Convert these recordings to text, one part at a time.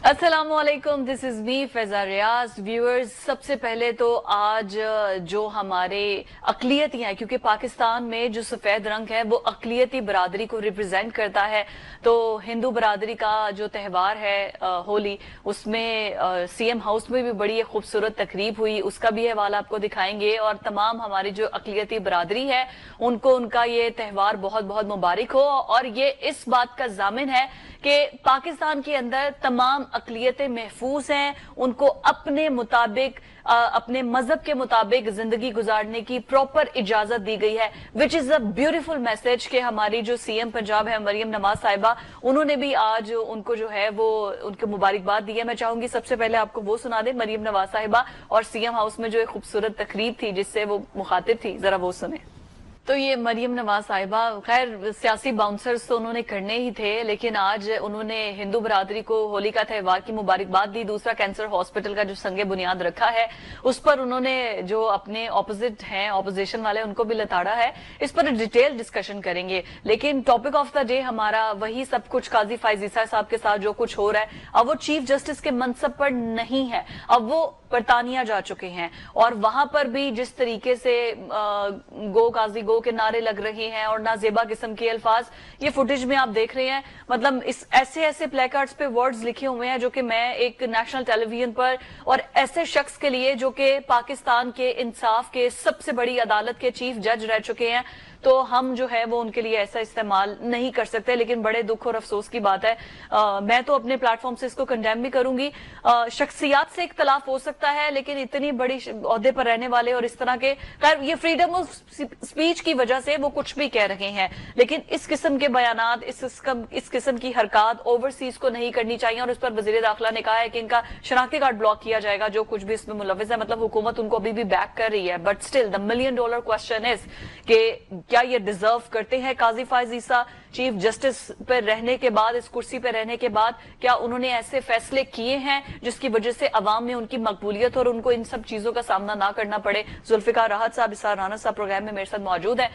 अस्सलाम वालेकुम, this is me Faiza Riaz. Viewers, सबसे पहले तो आज जो हमारे अकलियती हैं, क्योंकि पाकिस्तान में जो सफेद रंग है वो अकलियती बरादरी को रिप्रेजेंट करता है, तो हिंदू बरादरी का जो त्यौहार है होली, उसमें सीएम हाउस में भी बड़ी खूबसूरत तकरीब हुई, उसका भी हवाला आपको दिखाएंगे। और तमाम हमारी जो अकलियती बरादरी है उनको उनका ये त्यौहार बहुत बहुत मुबारक हो। और ये इस बात का जामिन है कि पाकिस्तान के अंदर तमाम अकलियतें महफूज हैं, उनको अपने मुताबिक अपने मजहब के मुताबिक जिंदगी गुजारने की प्रॉपर इजाजत दी गई है, which is a beautiful message. कि हमारी जो सीएम पंजाब है मरियम नवाज साहिबा, उन्होंने भी आज उनको जो है वो उनके मुबारकबाद दी है। मैं चाहूंगी सबसे पहले आपको वो सुना दे मरियम नवाज साहिबा और सीएम हाउस में जो एक खूबसूरत तकरीब थी जिससे वो मुखातिब थी, जरा वो सुने। तो ये मरियम नवाज साहिबा, खैर सियासी बाउंसर्स तो उन्होंने करने ही थे, लेकिन आज उन्होंने हिंदू बरादरी को होली का त्यौहार की मुबारकबाद दी। दूसरा, कैंसर हॉस्पिटल का जो संगे बुनियाद रखा है उस पर उन्होंने जो अपने ऑपोजिट हैं, ऑपोजिशन वाले, उनको भी लताड़ा है। इस पर डिटेल डिस्कशन करेंगे, लेकिन टॉपिक ऑफ द डे हमारा वही सब कुछ काजी फाइज ईसा साहब के साथ जो कुछ हो रहा है। अब वो चीफ जस्टिस के मनसब पर नहीं है, अब वो बरतानिया जा चुके हैं और वहां पर भी जिस तरीके से गो काजी गो के नारे लग रहे हैं और नाजेबा किस्म के अल्फाज, ये फुटेज में आप देख रहे हैं। मतलब इस ऐसे ऐसे प्लेकार्ड्स पे वर्ड्स लिखे हुए हैं जो कि मैं एक नेशनल टेलीविजन पर, और ऐसे शख्स के लिए जो कि पाकिस्तान के इंसाफ के सबसे बड़ी अदालत के चीफ जज रह चुके हैं, तो हम जो है वो उनके लिए ऐसा इस्तेमाल नहीं कर सकते। लेकिन बड़े दुख और अफसोस की बात है, मैं तो अपने प्लेटफॉर्म से इसको कंडेम भी करूंगी। शख्सियात से इख्तलाफ हो सकता है, लेकिन इतनी बड़ी ओहदे पर रहने वाले और इस तरह के, खैर ये फ्रीडम ऑफ स्पीच की वजह से वो कुछ भी कह रहे हैं, लेकिन इस किस्म के बयानात, इस किस्म की हरकत ओवरसीज को नहीं करनी चाहिए। और उस पर वजीर दाखिला ने कहा है कि इनका शनाख्ती कार्ड ब्लॉक किया जाएगा जो कुछ भी इसमें मुलविस है। मतलब हुकूमत उनको अभी भी बैक कर रही है, but still the $1 million question is कि क्या ये डिजर्व करते हैं काजी फाइज ईसा चीफ जस्टिस पर रहने के बाद, इस कुर्सी पर रहने के बाद? क्या उन्होंने ऐसे फैसले किए हैं जिसकी वजह से अवाम में उनकी मकबूलियत और उनको इन सब चीजों का सामना ना करना पड़े? जुल्फिकार राहत साहब, इसार राना साहब प्रोग्राम में मेरे साथ मौजूद है।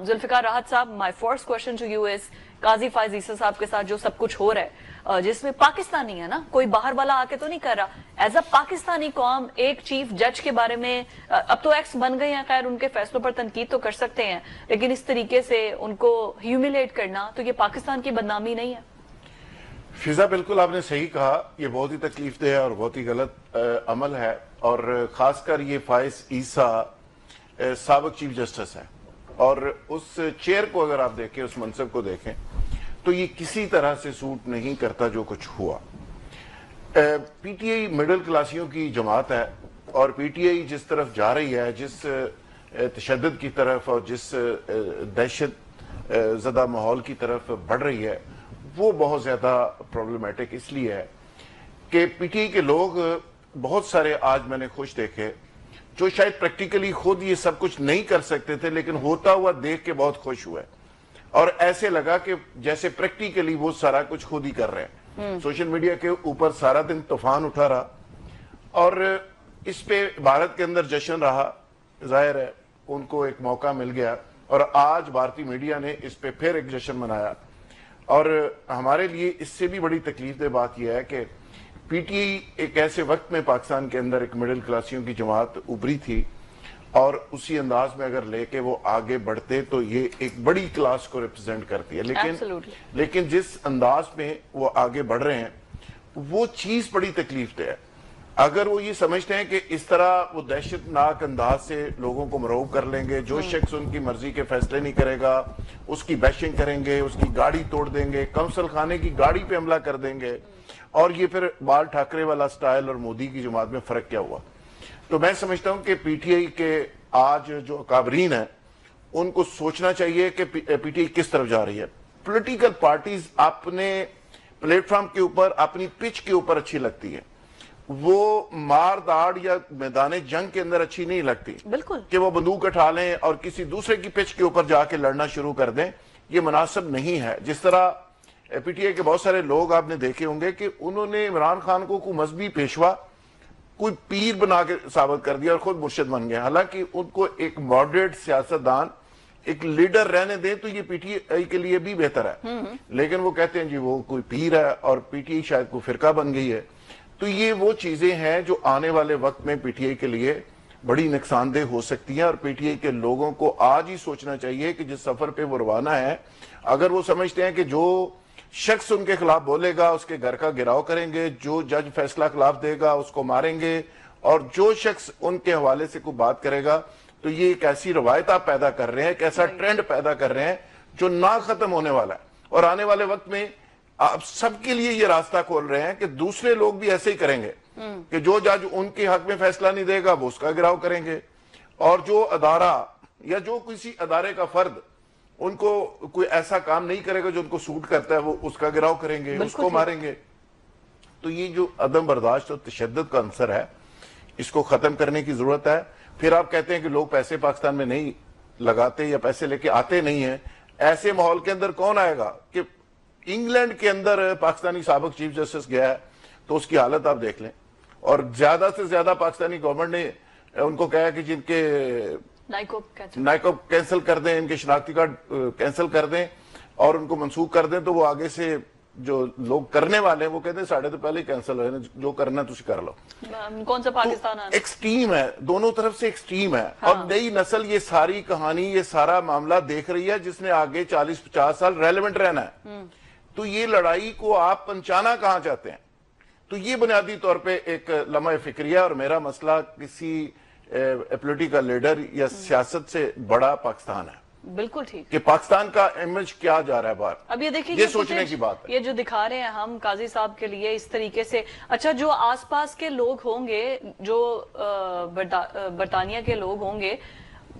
Zulfiqar Rahat sahab, my first question to you is, Qazi Faiz Isa sahab के साथ जो सब कुछ हो रहा है, जिसमें पाकिस्तानी है ना, कोई बाहर वाला आके तो नहीं कर रहा, एज अ पाकिस्तानी कौम एक चीफ जज के बारे में, अब तो एक्स बन गए हैं, खैर उनके फैसलों पर तनकीद तो कर सकते हैं, लेकिन इस तरीके से उनको ह्यूमिलेट करना, तो ये पाकिस्तान की बदनामी नहीं है? फिजा, बिल्कुल आपने सही कहा, ये बहुत ही तकलीफदेह और बहुत ही गलत अमल है। और खासकर ये फाइज ईसा साबिक चीफ जस्टिस है, और उस चेयर को अगर आप देखें, उस मनसब को देखें, तो ये किसी तरह से सूट नहीं करता जो कुछ हुआ। पीटीआई मिडिल क्लासियों की जमात है, और पीटीआई जिस तरफ जा रही है, जिस तशद्दुद की तरफ और जिस दहशत ज़दा माहौल की तरफ बढ़ रही है, वो बहुत ज़्यादा प्रॉब्लमेटिक इसलिए है कि पीटीआई के लोग बहुत सारे आज मैंने खुश देखे जो शायद प्रैक्टिकली खुद ये सब कुछ नहीं कर सकते थे, लेकिन होता हुआ देख के बहुत खुश हुए और ऐसे लगा कि जैसे प्रैक्टिकली वो सारा कुछ खुद ही कर रहे हैं। सोशल मीडिया के ऊपर सारा दिन तूफान उठा रहा और इस पे भारत के अंदर जश्न रहा, जाहिर है उनको एक मौका मिल गया, और आज भारतीय मीडिया ने इस पे फिर एक जश्न मनाया। और हमारे लिए इससे भी बड़ी तकलीफदेह बात यह है कि पीटीआई एक ऐसे वक्त में पाकिस्तान के अंदर एक मिडिल क्लासियों की जमात उभरी थी, और उसी अंदाज में अगर लेके वो आगे बढ़ते तो ये एक बड़ी क्लास को रिप्रेजेंट करती है। लेकिन जिस अंदाज में वो आगे बढ़ रहे हैं वो चीज बड़ी तकलीफदेह है। अगर वो ये समझते हैं कि इस तरह वो दहशतनाक अंदाज से लोगों को मरऊब कर लेंगे, जो शख्स उनकी मर्जी के फैसले नहीं करेगा उसकी बैशिंग करेंगे, उसकी गाड़ी तोड़ देंगे, कौंसल खाने की गाड़ी पे हमला कर देंगे, और ये फिर बाल ठाकरे वाला स्टाइल और मोदी की जमात में फर्क क्या हुआ? तो मैं समझता हूं कि पीटीआई के आज जो काबरीन है उनको सोचना चाहिए कि पीटीआई किस तरफ जा रही है। पॉलिटिकल पार्टीज अपने प्लेटफॉर्म के ऊपर, अपनी पिच के ऊपर अच्छी लगती है, वो मार दाड़ या मैदान जंग के अंदर अच्छी नहीं लगती। बिल्कुल कि वो बंदूक उठा लें और किसी दूसरे की पिच के ऊपर जाके लड़ना शुरू कर दें, ये मुनासिब नहीं है। जिस तरह पीटीआई के बहुत सारे लोग आपने देखे होंगे कि उन्होंने इमरान खान को कोई मजहबी पेशवा, कोई पीर बना के साबित कर दिया और खुद मुर्शिद बन गए, हालांकि उनको एक मॉडरेट सियासतदान, ایک لیڈر رہنے دیں تو یہ پی ٹی آئی کے لیے بھی بہتر ہے. لیکن وہ کہتے ہیں جی وہ کوئی پیر ہے اور پی ٹی آئی شاید کوئی فرقہ بن گئی ہے. تو یہ وہ چیزیں ہیں جو آنے والے وقت میں پی ٹی آئی کے لیے بڑی نقصان دہ ہو سکتی ہیں. اور پی ٹی آئی کے لوگوں کو آج ہی سوچنا چاہیے کہ جس سفر پہ وہ روانہ ہے, اگر وہ سمجھتے ہیں کہ جو شخص ان کے خلاف بولے گا اس کے گھر کا گھراؤ کریں گے, جو جج فیصلہ خلاف دے گا اس کو ماریں گے, اور جو شخص ان کے حوالے سے کوئی بات کرے گا, تو یہ ایک ایسی روایت آپ پیدا کر رہے ہیں, ایک ایسا ٹرینڈ پیدا کر رہے ہیں جو نہ ختم ہونے والا ہے. اور آنے والے وقت میں آپ سب کے لیے یہ راستہ کھول رہے ہیں کہ دوسرے لوگ بھی ایسے ہی کریں گے کہ جو جج ان کے حق میں فیصلہ نہیں دے گا وہ اس کا گھراؤ کریں گے, اور جو ادارہ یا جو کسی ادارے کا فرد ان کو کوئی ایسا کام نہیں کرے گا جو ان کو سوٹ کرتا ہے وہ اس کا گھراؤ کریں گے, اس کو ماریں گے. تو یہ جو عدم برداشت اور تشدد کا عنصر ہے اس کو ختم کرنے کی ضرورت ہے. پھر آپ کہتے ہیں کہ لوگ پیسے پاکستان میں نہیں لگاتے یا پیسے لے کے آتے نہیں ہیں. ایسے ماحول کے اندر کون آئے گا کہ انگلینڈ کے اندر پاکستانی سابق چیف جسٹس گیا ہے تو اس کی حالت آپ دیکھ لیں, اور زیادہ سے زیادہ پاکستانی گورنمنٹ نے ان کو کہا کہ جن کے نائکوب کینسل کر دیں, ان کے شناختی کارڈ کینسل کر دیں اور ان کو منسوخ کر دیں, تو وہ آگے سے جو لوگ کرنے والے ہیں وہ کہتے ہیں ساڑھے تو پہلے ہی کینسل ہوئے, جو کرنا ہے تسی کر لو. کون سا پاکستان آنا ایکسٹریم ہے, دونوں طرف سے ایکسٹریم ہے. اور نئی نسل یہ ساری کہانی یہ سارا معاملہ دیکھ رہی ہے جس نے آگے 40-50 سال ریلیونٹ رہنا ہے. تو یہ لڑائی کو آپ پنچانا کہاں چاہتے ہیں؟ تو یہ بنیادی طور پہ ایک لمحہ فکریہ, اور میرا مسئلہ کسی پولیٹیکل لیڈر یا سیاست سے بڑا پاکستان ہے. بالکل ٹھیک کہ پاکستان کا امیج کیا جا رہا ہے باہر, اب یہ دیکھیں یہ سوچنے کی بات ہے. یہ جو دکھا رہے ہیں ہم قاضی صاحب کے لیے اس طریقے سے, اچھا جو آس پاس کے لوگ ہوں گے, جو برطانیہ کے لوگ ہوں گے,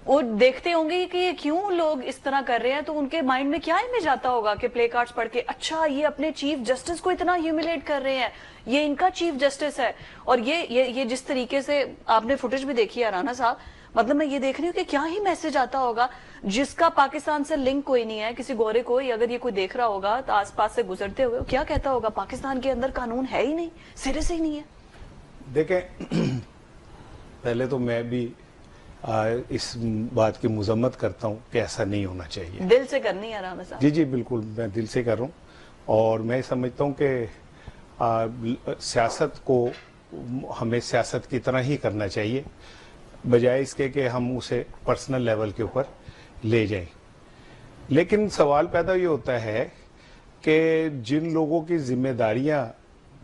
وہ دیکھتے ہوں گے کہ یہ کیوں لوگ اس طرح کر رہے ہیں, تو ان کے مائنڈ میں کیا امیج آتا ہوگا کہ پلے کارڈز پڑھ کے اچھا یہ اپنے چیف جسٹس کو اتنا ہیوملیٹ کر رہے ہیں, یہ ان کا چیف جسٹس ہے. اور یہ جس طریقے سے آپ نے فوٹیج بھی دیکھی ہے رانا صاحب, مطلب میں یہ دیکھ رہی ہوں کہ کیا ہی میسج آتا ہوگا جس کا پاکستان سے لنک کوئی نہیں ہے, کسی گورے کو اگر یہ کوئی دیکھ رہا ہوگا تو آس پاس سے گزرتے ہوئے کیا کہتا ہوگا, پاکستان کے اندر قانون ہے ہی نہیں, سرے سے ہی نہیں ہے. دیکھیں پہلے تو میں بھی اس بات کی مذمت کرتا ہوں کہ ایسا نہیں ہونا چاہیے. دل سے کرنی ہے رانا صاحب. جی بالکل میں دل سے کر رہا ہوں, اور میں سمجھتا ہوں کہ سیاست کو ہمیں سیاست کی طرح ہی کرنا چاہیے, بجائے اس کے کہ ہم اسے پرسنل لیول کے اوپر لے جائیں. لیکن سوال پیدا یہ ہوتا ہے کہ جن لوگوں کی ذمہ داریاں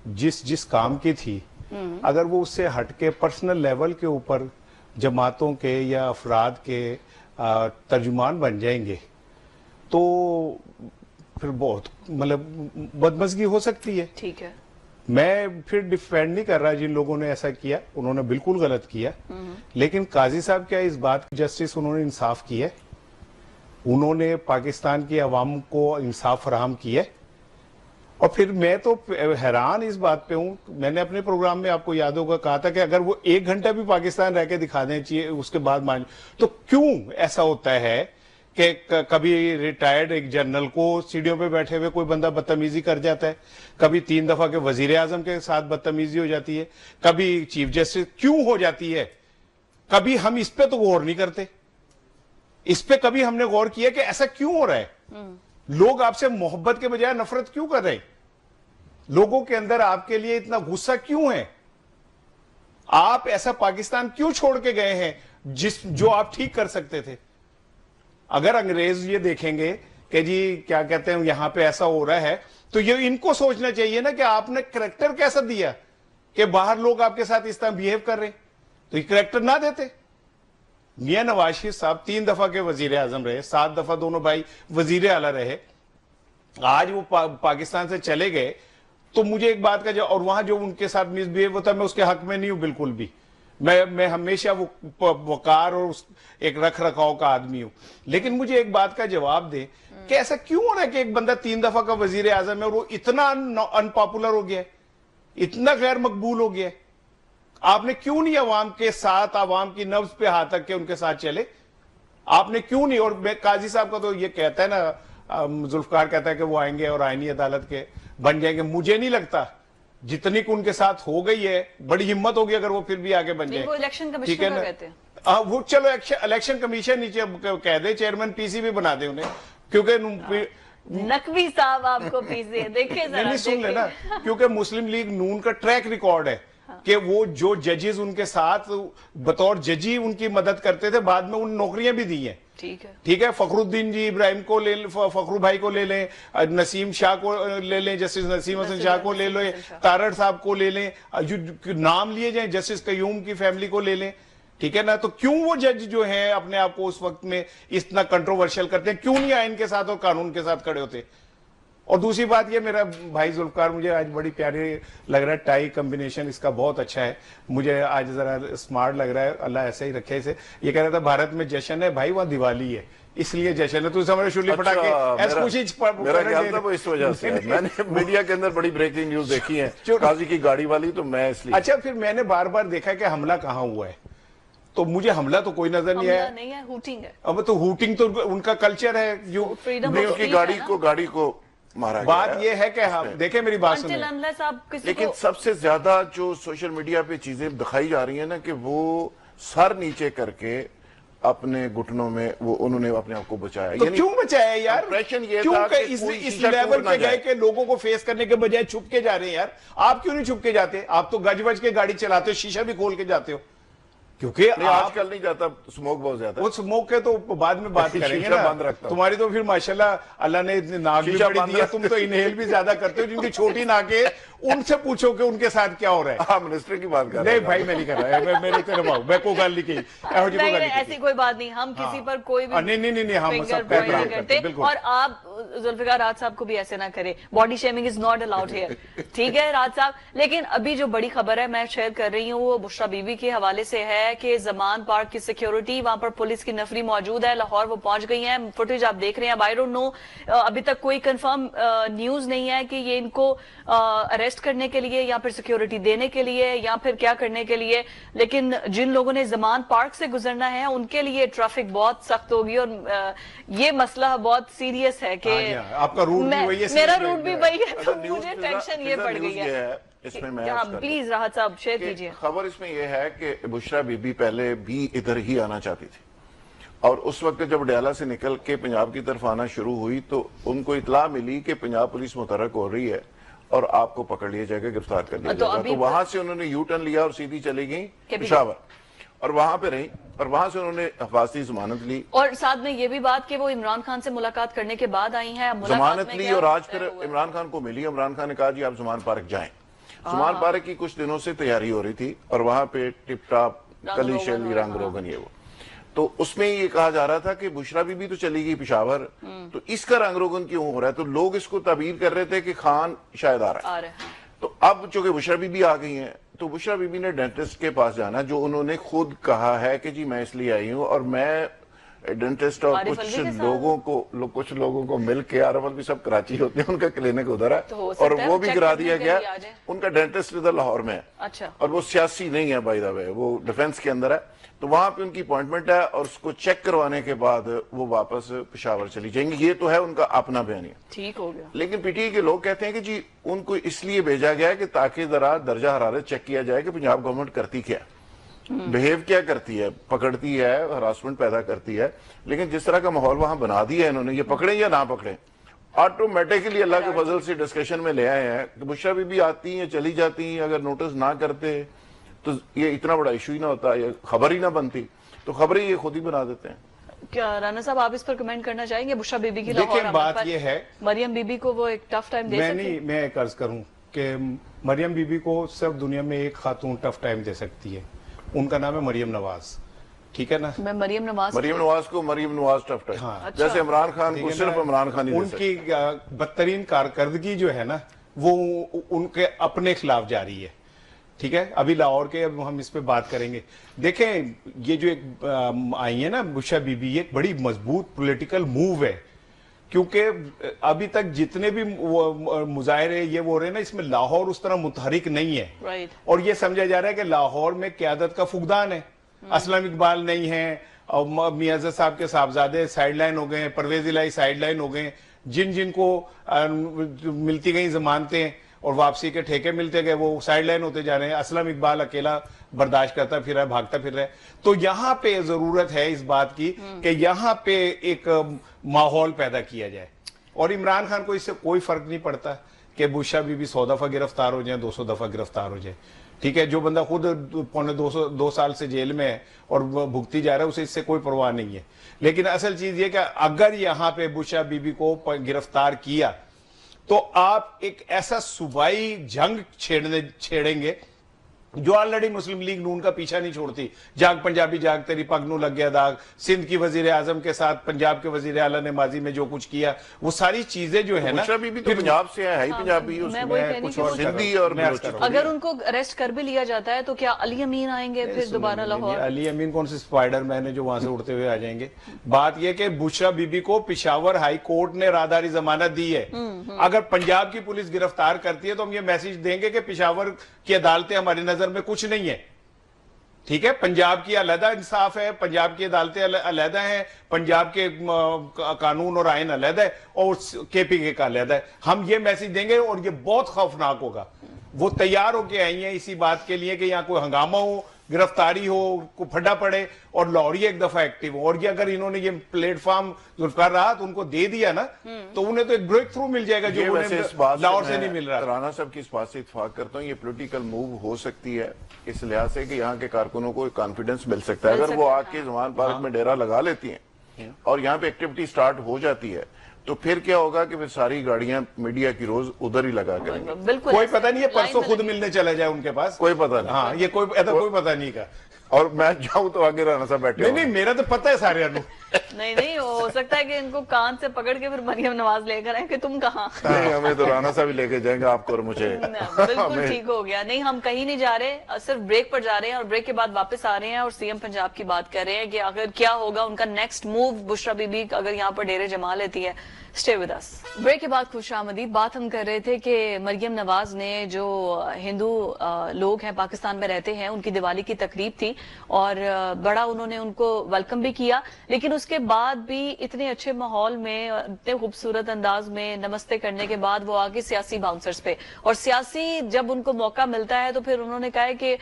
جس کام کی تھی, اگر وہ اس سے ہٹ کے پرسنل لیول کے اوپر جماعتوں کے یا افراد کے ترجمان بن جائیں گے تو پھر بہت مطلب بدمزگی ہو سکتی ہے. ٹھیک ہے, میں پھر ڈیفینڈ نہیں کر رہا جن لوگوں نے ایسا کیا, انہوں نے بالکل غلط کیا. لیکن قاضی صاحب کیا اس بات کی جسٹس انہوں نے انصاف کیا, انہوں نے پاکستان کی عوام کو انصاف فراہم کیا. اور پھر میں تو حیران اس بات پہ ہوں, میں نے اپنے پروگرام میں آپ کو یاد ہوگا کہا تھا کہ اگر وہ 1 گھنٹہ بھی پاکستان رہ کے دکھا دیں چاہیے اس کے بعد مان, تو کیوں ایسا ہوتا ہے کہ کبھی ریٹائرڈ ایک جنرل کو سیڑھیوں پہ بیٹھے ہوئے کوئی بندہ بدتمیزی کر جاتا ہے, کبھی 3 دفعہ کے وزیر اعظم کے ساتھ بدتمیزی ہو جاتی ہے, کبھی چیف جسٹس کیوں ہو جاتی ہے. کبھی ہم اس پہ تو غور نہیں کرتے, اس پہ کبھی ہم نے غور کیا کہ ایسا کیوں ہو رہا ہے. لوگ آپ سے محبت کے بجائے نفرت کیوں کر رہے ہیں, لوگوں کے اندر آپ کے لیے اتنا غصہ کیوں ہے, آپ ایسا پاکستان کیوں چھوڑ کے گئے ہیں جو آپ ٹھیک کر سکتے تھے. اگر انگریز یہ دیکھیں گے کہ جی کیا کہتے ہیں یہاں پہ ایسا ہو رہا ہے, تو یہ ان کو سوچنا چاہیے نا کہ آپ نے کریکٹر کیسا دیا کہ باہر لوگ آپ کے ساتھ اس طرح بیہیو کر رہے ہیں, تو یہ کریکٹر نہ دیتے. میاں نواز شریف صاحب 3 دفعہ کے وزیر اعظم رہے, 7 دفعہ دونوں بھائی وزیر اعلیٰ رہے, آج وہ پاکستان سے چلے گئے. تو مجھے ایک بات کا اور وہاں جو ان کے ساتھ مس بیہیو ہوتا ہے میں اس کے حق میں نہیں ہوں بالکل بھی, میں ہمیشہ وہ وقار اور ایک رکھ رکھاؤ کا آدمی ہوں. لیکن مجھے ایک بات کا جواب دے کہ ایسا کیوں ہو رہا ہے کہ ایک بندہ 3 دفعہ کا وزیر اعظم ہے اور وہ اتنا ان پاپولر ہو گیا ہے, اتنا غیر مقبول ہو گیا ہے. آپ نے کیوں نہیں عوام کے ساتھ, عوام کی نبض پہ ہاتھ رکھ کے ان کے ساتھ چلے, آپ نے کیوں نہیں. اور میں قاضی صاحب کا تو یہ کہتا ہے نا, ذوالفقار کہتا ہے کہ وہ آئیں گے اور آئینی عدالت کے بن جائیں گے, مجھے نہیں لگتا जितनी को उनके साथ हो गई है, बड़ी हिम्मत होगी अगर वो फिर भी आगे बन जाए। वो इलेक्शन ठीक है कमिश्नर ना? कहते हैं। वो चलो इलेक्शन कमीशन नीचे कह दे, चेयरमैन पीसीबी बना दे उन्हें, क्योंकि नकवी साहब आपको पीछे देखे जरा, नहीं सुन देखे। लेना, क्योंकि मुस्लिम लीग नून का ट्रैक रिकॉर्ड है कि वो जो जजेस उनके साथ बतौर जजी उनकी मदद करते थे, बाद में उन नौकरियां भी दी हैं। ठीक है, फखरुद्दीन जी इब्राहिम को ले, फखरू भाई को ले लें, नसीम शाह को ले लें, जस्टिस नसीम हसन शाह को ले लें, तारड़ साहब को ले लें, जो नाम लिए जाए, जस्टिस कयूम की फैमिली को ले लें। ठीक है ना? तो क्यों वो जज जो है अपने आप को उस वक्त में इतना कंट्रोवर्शियल करते हैं, क्यों नहीं आइन के साथ और कानून के साथ खड़े होते? और दूसरी बात ये, मेरा भाई जुल्फकार, मुझे आज बड़ी प्यारी लग रहा है, टाई कॉम्बिनेशन इसका बहुत अच्छा है, मुझे आज जरा स्मार्ट लग रहा है, अल्लाह ऐसे ही रखे इसे। ये कह रहा था भारत में जश्न है भाई, वहाँ दिवाली है इसलिए जश्न है, तू समझ शुली पटाखे मेरा ख्याल था वो इस वजह से है। मैंने मीडिया के अंदर बड़ी ब्रेकिंग न्यूज देखी है काजी की गाड़ी वाली, तो मैं इसलिए। अच्छा, फिर मैंने बार बार देखा कि हमला कहाँ हुआ है, तो मुझे हमला तो कोई नजर नहीं आया। नहीं है, हूटिंग है। अब तो हूटिंग तो उनका कल्चर है, जो उनकी गाड़ी को मारा गया। बात यह है कि हम देखें, मेरी बात सुनिए, लेकिन सबसे ज्यादा जो सोशल मीडिया पे चीजें दिखाई जा रही है ना, कि वो सर नीचे करके अपने घुटनों में वो उन्होंने अपने आप को बचाया। तो क्यों बचाया यार? इंप्रेशन ये क्यों था कि इस लेवल पे गए कि लोगों को फेस करने के बजाय छुप के जा रहे हैं यार? आप क्यों नहीं छुप के जाते? आप तो गज बज के गाड़ी चलाते हो, शीशा भी खोल के जाते हो, क्योंकि आजकल नहीं जाता, स्मोक बहुत ज्यादा। वो स्मोक के तो बाद में बात करेंगे ना। बंद रखता तुम्हारी तो फिर माशाल्लाह अल्लाह ने इतनी नाक भी बड़ी दी है, तुम तो इनहेल भी ज्यादा करते हो। जिनकी छोटी नाक है उनसे पूछो कि उनके साथ क्या हो रहा है। हाँ, मिनिस्टर की बात कर रहे हैं। नहीं भाई, मैं नहीं कर रहा, मेरे तरफ आओ, मैं को गाल नहीं की, ऐसी कोई बात नहीं, हम किसी पर कोई भी नहीं, हम सब करते। और आप जुल्फिकार राज साहब को भी ऐसे ना करें, body shaming is not allowed here. ठीक है राज साहब, लेकिन अभी जो बड़ी खबर है मैं शेयर कर रही हूँ, वो बुशरा बीबी के हवाले से है कि जमान पार्क की सिक्योरिटी, वहां पर पुलिस की नफरी मौजूद है, लाहौर वो पहुंच गई है, फुटेज आप देख रहे हैं। आई डोंट नो, अभी तक कोई कंफर्म न्यूज नहीं है कि ये इनको अरेस्ट करने के लिए या फिर सिक्योरिटी देने के लिए या फिर क्या करने के लिए, लेकिन जिन लोगों ने जमान पार्क से गुजरना है उनके लिए ट्रैफिक बहुत सख्त होगी। और ये मसला बहुत सीरियस है कि आपका रूट भी वही है, मेरा रूट भी वही है, तो मुझे टेंशन ये पड़ गई है। इसमें मैं प्लीज राहत साहब शेयर कीजिए। खबर इसमें यह है कि बुशरा बीबी पहले भी इधर ही आना चाहती थी, और उस वक्त जब डयाला से निकल के पंजाब की तरफ आना शुरू हुई तो उनको इतला मिली कि पंजाब पुलिस मुतहरक हो रही है और आपको पकड़ लिया जाएगा, गिरफ्तार कर लिया जाएगा। तो वहां से उन्होंने यू टर्न लिया और सीधी चली गई पेशावर, और वहां पे रही, और वहां से उन्होंने हिफाजती जमानत ली। और साथ में ये भी बात कि वो इमरान खान से मुलाकात करने के बाद आई हैं, जमानत ली, और आज फिर इमरान खान को मिली। इमरान खान ने कहा जी आप जमान पार्क जाएं। जमान पार्क की कुछ दिनों से तैयारी हो रही थी, और वहां पे टिप टाप कली शैली रंग रोगन ये वो, तो उसमें ये कहा जा रहा था कि बुशरा बीबी तो चली गई पिशावर, तो इसका रंग रोगन क्यों हो रहा है? तो लोग इसको ताबीर कर रहे थे कि खान शायद आ रहा है। तो अब चूंकि बुशरा बीबी आ गई हैं, तो बुशरा बीबी ने डेंटिस्ट के पास जाना, जो उन्होंने खुद कहा है कि जी मैं इसलिए आई हूं, और मैं डेंटिस्ट और कुछ लोगों को मिल के, आरफल भी सब कराची होते हैं, उनका क्लिनिक उधर है, और वो भी गिरा दिया गया। उनका डेंटिस्ट इधर लाहौर में है। अच्छा। और वो सियासी नहीं है बाय द वे, वो डिफेंस के अंदर है, तो वहां पे उनकी अपॉइंटमेंट है, और उसको चेक करवाने के बाद वो वापस पेशावर चली जाएंगी। ये तो है उनका अपना बयान, ठीक हो गया। लेकिन पीटीआई के लोग कहते हैं कि जी उनको इसलिए भेजा गया कि ताकि जरा दर्जा हरारत चेक किया जाए कि पंजाब गवर्नमेंट करती क्या, बिहेव क्या करती है, पकड़ती है, हरासमेंट पैदा करती है। लेकिन जिस तरह का माहौल वहां बना दिया है इन्होंने, ये पकड़े या ना पकड़े, ऑटोमेटिकली अल्लाह के फजल से डिस्कशन में ले आए हैं कि बुशरा बीबी आती हैं चली जाती हैं, अगर नोटिस ना करते तो ये इतना बड़ा इशू ही ना होता, ये खबर ही ना बनती, तो खबरें ये खुद ही बना देते हैं। क्या राना साहब आप इस पर कमेंट करना चाहेंगे? बुशरा बीबी की देखिए, बात ये है, मरियम बीबी को वो एक टफ टाइम दे सकती है। मैं एक अर्ज करूं कि मरियम बीबी को सिर्फ दुनिया में एक खातून टफ टाइम दे सकती है, उनका नाम है मरियम नवाज। ठीक है ना? मैं मरियम नवाज को मरियम नवाज टफ टाइम, हाँ, जैसे इमरान खान को सिर्फ इमरान खान ही उनकी बदतरीन कारकर्दगी जो है ना, वो उनके अपने खिलाफ जारी है। ठीक है, अभी लाहौर के, अब हम इस पे बात करेंगे। देखें, ये जो एक आई है ना बुशरा बीबी, ये एक बड़ी मजबूत पॉलिटिकल मूव है, क्योंकि अभी तक जितने भी मुजाहरे ये वो रहे ना, इसमें लाहौर उस तरह मुतहरिक नहीं है। और ये समझा जा रहा है कि लाहौर में क़यादत का फुकदान है, असलम इकबाल नहीं है, और मियाज़ साहब के साहबजादे साइडलाइन हो गए, परवेज इलाही साइडलाइन हो गए, जिनको मिलती गई जमानतें और वापसी के ठेके मिलते गए, वो साइड लाइन होते जा रहे हैं। असलम इकबाल अकेला बर्दाश्त करता फिर रहा है, भागता फिर रहा है। तो यहाँ पे जरूरत है इस बात की कि यहाँ पे एक माहौल पैदा किया जाए। और इमरान खान को इससे कोई फर्क नहीं पड़ता कि बुशरा बीबी 100 दफा गिरफ्तार हो जाए, 200 दफा गिरफ्तार हो जाए, ठीक है। जो बंदा खुद 2 साल से जेल में है और भुगती जा रहा है, उसे इससे कोई परवाह नहीं है। लेकिन असल चीज ये कि अगर यहां पे बुशरा बीबी को गिरफ्तार किया तो आप एक ऐसा सूबाई जंग छेड़ेंगे जो ऑलरेडी मुस्लिम लीग नून का पीछा नहीं छोड़ती। जाग पंजाबी जाग तेरी पग नू लग गया दाग, सिंध की वजीर आजम के साथ पंजाब के वजीर आला ने माजी में जो कुछ किया, वो सारी चीजें जो है ना, बुशरा बीबी तो पंजाब से है ही पंजाबी, कुछ और सिंधी और अगर उनको अरेस्ट कर भी लिया जाता है तो क्या अली अमीन आएंगे फिर दोबारा लाहौर? अली अमीन कौन से स्पाइडरमैन है जो वहां से उड़ते हुए आ जाएंगे? बात यह कि बुशरा बीबी को पिशावर हाई कोर्ट ने राहदारी जमानत दी है। अगर पंजाब की पुलिस गिरफ्तार करती है तो हम ये मैसेज देंगे कि पिशावर की अदालतें हमारी नजर में कुछ नहीं है, ठीक है। पंजाब की अलहदा इंसाफ है, पंजाब की अदालतें अलहदा हैं, पंजाब के कानून और आइन अलहदा है और केपीके का अलहदा है। हम ये मैसेज देंगे और ये बहुत खौफनाक होगा। वो तैयार होके आई हैं इसी बात के लिए कि यहाँ कोई हंगामा हो, गिरफ्तारी हो, को फड्डा पड़े और लाहौरी एक दफा एक्टिव हो। और ये अगर इन्होंने ये प्लेटफॉर्म जुल्फिकार राहत उनको दे दिया ना, तो उन्हें तो एक ब्रेक थ्रू मिल जाएगा जो लाहौर से नहीं मिल रहा। राणा साहब की इस बात से इत्तेफाक करता हूँ, ये पॉलिटिकल मूव हो सकती है इस लिहाज से कि यहाँ के कारकुनों को कॉन्फिडेंस मिल सकता है। अगर वो आके जमान पार्क में डेरा लगा लेती हैं और यहाँ पे एक्टिविटी स्टार्ट हो जाती है तो फिर क्या होगा कि फिर सारी गाड़ियां मीडिया की रोज उधर ही लगा करेंगे। बिल्कुल, कोई पता नहीं है, परसों खुद मिलने चला जाए उनके पास, कोई पता नहीं। हाँ, ये कोई पता नहीं का। और मैं जाऊं तो आगे राणा साहब बैठे नहीं, मेरा तो पता है सारे नहीं हो सकता है कि इनको कान से पकड़ के फिर मरियम नवाज लेकर आए कि तुम कहाँ। नहीं, हमें तो राणा साहब ही लेके जाएंगे आपको और मुझे। बिल्कुल ठीक हो गया। नहीं, हम कहीं नहीं जा रहे, सिर्फ ब्रेक पर जा रहे हैं और ब्रेक के बाद वापस आ रहे हैं और सीएम पंजाब की बात कर रहे हैं कि अगर क्या होगा उनका नेक्स्ट मूव, बुशरा बीबी अगर यहाँ पर डेरे जमा लेती है। Stay with us. ब्रेक के बाद खुशामदीद। बात हम कर रहे थे कि मरियम नवाज ने जो हिंदू लोग हैं पाकिस्तान में रहते हैं उनकी दिवाली की तकरीब थी और बड़ा उन्होंने उनको वेलकम भी किया, लेकिन उसके बाद भी इतने अच्छे माहौल में, इतने खूबसूरत अंदाज में नमस्ते करने के बाद वो आगे सियासी बाउंसर्स पे, और सियासी जब उनको मौका मिलता है तो फिर उन्होंने कहा है कि